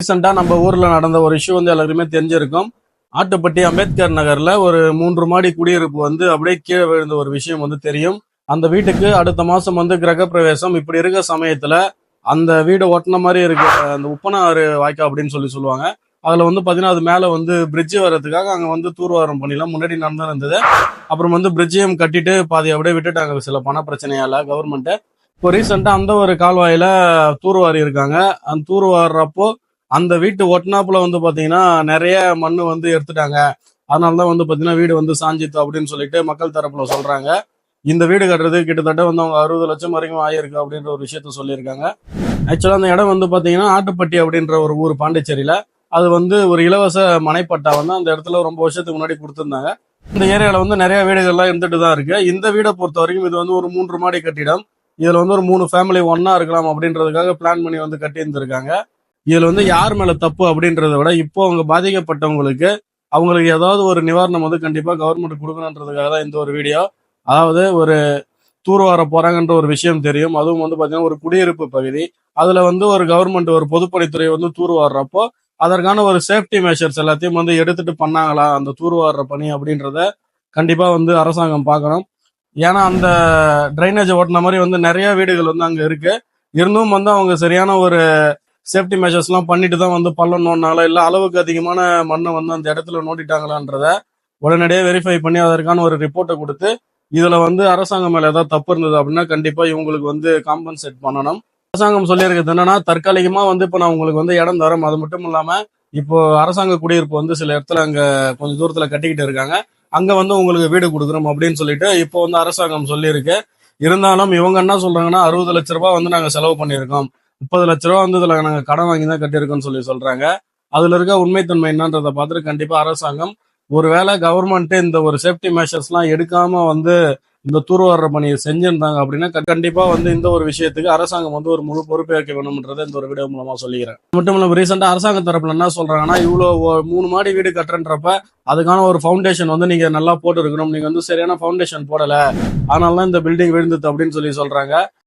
ரீசெண்டா நம்ம ஊர்ல நடந்த ஒரு இஷ்யூ வந்து எல்லாருக்குமே தெரிஞ்சிருக்கும். ஆட்டுப்பட்டி அம்பேத்கர் நகர்ல ஒரு 3 மாடி குடியிருப்பு வந்து அப்படியே கீழே விழுந்த ஒரு விஷயம் வந்து தெரியும். அந்த வீட்டுக்கு அடுத்த மாசம் வந்து கிரகப்பிரவேசம். இப்படி இருக்க சமயத்துல அந்த வீடு ஒட்டின மாதிரி இருக்க அந்த உப்பனாறு வாய்க்கா அப்படின்னு சொல்லுவாங்க. அதுல வந்து பாத்தீங்கன்னா அது மேல வந்து பிரிட்ஜ் வர்றதுக்காக அங்க வந்து தூர்வாரம் பண்ணிலாம் முன்னாடி நடந்து இருந்தது. அப்புறம் வந்து பிரிட்ஜையும் கட்டிட்டு பாதி அப்படியே விட்டுட்டாங்க சில பண பிரச்சனையால கவர்மெண்ட். இப்போ ரீசெண்டா அந்த ஒரு கால்வாயில தூர்வாரி இருக்காங்க. அந்த தூர்வாடுறப்போ அந்த வீட்டு ஒட்டுனாப்புல வந்து பாத்தீங்கன்னா நிறைய மண்ணு வந்து எடுத்துட்டாங்க. அதனாலதான் வந்து பாத்தீங்கன்னா வீடு வந்து சாஞ்சித்து அப்படின்னு சொல்லிட்டு மக்கள் தரப்புல சொல்றாங்க. இந்த வீடு கட்டுறது கிட்டத்தட்ட வந்து அவங்க 60 லட்சம் வரைக்கும் ஆயிருக்கு அப்படின்ற ஒரு விஷயத்த சொல்லியிருக்காங்க. ஆக்சுவலா அந்த இடம் வந்து பாத்தீங்கன்னா ஆட்டுப்பட்டி அப்படின்ற ஒரு ஊர் பாண்டிச்சேரியில. அது வந்து ஒரு இலவச மனைப்பட்டா வந்து அந்த இடத்துல ரொம்ப வருஷத்துக்கு முன்னாடி கொடுத்திருந்தாங்க. இந்த ஏரியால வந்து நிறைய வீடுகள்லாம் இருந்துட்டு தான் இருக்கு. இந்த வீடை பொறுத்த வரைக்கும் இது வந்து ஒரு 3 மாடி கட்டிடம். இதுல வந்து ஒரு 3 ஃபேமிலி ஒன்னா இருக்கலாம் அப்படின்றதுக்காக பிளான் பண்ணி வந்து கட்டி இருந்திருக்காங்க. இதுல வந்து யார் மேல தப்பு அப்படின்றத விட இப்போ அவங்க பாதிக்கப்பட்டவங்களுக்கு அவங்களுக்கு ஏதாவது ஒரு நிவாரணம் வந்து கண்டிப்பா கவர்மெண்ட் கொடுக்கணுன்றதுக்காக தான் இந்த ஒரு வீடியோ. அதாவது ஒரு தூர்வார போறாங்கன்ற ஒரு விஷயம் தெரியும். அதுவும் வந்து பாத்தீங்கன்னா ஒரு குடியிருப்பு பகுதி. அதுல வந்து ஒரு கவர்மெண்ட் ஒரு பொதுப்பணித்துறை வந்து தூர்வாடுறப்போ அதற்கான ஒரு சேஃப்டி மெஷர்ஸ் எல்லாத்தையும் வந்து எடுத்துட்டு பண்ணாங்களா அந்த தூர்வாடுற பணி அப்படின்றத கண்டிப்பா வந்து அரசாங்கம் பார்க்கணும். ஏன்னா அந்த டிரைனேஜ் ஓட்டின மாதிரி வந்து நிறைய வீடுகள் வந்து அங்க இருக்கு. இருந்தும் வந்து அவங்க சரியான ஒரு சேஃப்டி மெஷர்ஸ் எல்லாம் பண்ணிட்டு தான் வந்து பள்ளம் நோண்டினால இல்ல அளவுக்கு அதிகமான மண்ணை வந்து அந்த இடத்துல நோண்டிட்டாங்களான்றத உடனடியாக வெரிஃபை பண்ணி அதற்கான ஒரு ரிப்போர்ட்டை கொடுத்து இதுல வந்து அரசாங்கம் மேல ஏதாவது தப்பு இருந்தது அப்படின்னா கண்டிப்பா இவங்களுக்கு வந்து காம்பன்சேட் பண்ணணும். அரசாங்கம் சொல்லியிருக்கிறது என்னன்னா தற்காலிகமா வந்து இப்ப நான் உங்களுக்கு வந்து இடம் தரோம். அது மட்டும் இல்லாம இப்போ அரசாங்க குடியிருப்பு வந்து சில இடத்துல அங்க கொஞ்சம் தூரத்துல கட்டிக்கிட்டு இருக்காங்க. அங்க வந்து உங்களுக்கு வீடு கொடுக்குறோம் அப்படின்னு சொல்லிட்டு இப்போ வந்து அரசாங்கம் சொல்லியிருக்கு. இருந்தாலும் இவங்க என்ன சொல்றாங்கன்னா 60 லட்ச ரூபாய் வந்து நாங்க செலவு பண்ணியிருக்கோம், 30 லட்ச ரூபாய் வந்து இதுல நாங்க கடன் வாங்கி தான் கட்டியிருக்கோம்னு சொல்லி சொல்றாங்க. அதுல இருக்க உண்மைத்தன்மை என்னன்றதை பார்த்துட்டு கண்டிப்பா அரசாங்கம் ஒருவேளை கவர்மெண்ட் இந்த ஒரு சேஃப்டி மெஷர்ஸ் எல்லாம் எடுக்காம வந்து இந்த தூர்வார பணியை செஞ்சிருந்தாங்க அப்படின்னா கண்டிப்பா வந்து இந்த ஒரு விஷயத்துக்கு அரசாங்கம் வந்து ஒரு முழு பொறுப்பேற்க வேணும்ன்றதை இந்த ஒரு வீடியோ மூலமா சொல்லிக்கிறேன். மட்டும் இல்ல ரீசெண்டா அரசாங்க தரப்புல என்ன சொல்றாங்கன்னா இவ்வளவு 3 மாடி வீடு கட்டுறன்றப்ப அதுக்கான ஒரு ஃபவுண்டேஷன் வந்து நீங்க நல்லா போட்டு இருக்கணும், நீங்க வந்து சரியான ஃபவுண்டேஷன் போடல, அதனாலதான் இந்த பில்டிங் விழுந்தது அப்படின்னு சொல்லி சொல்றாங்க.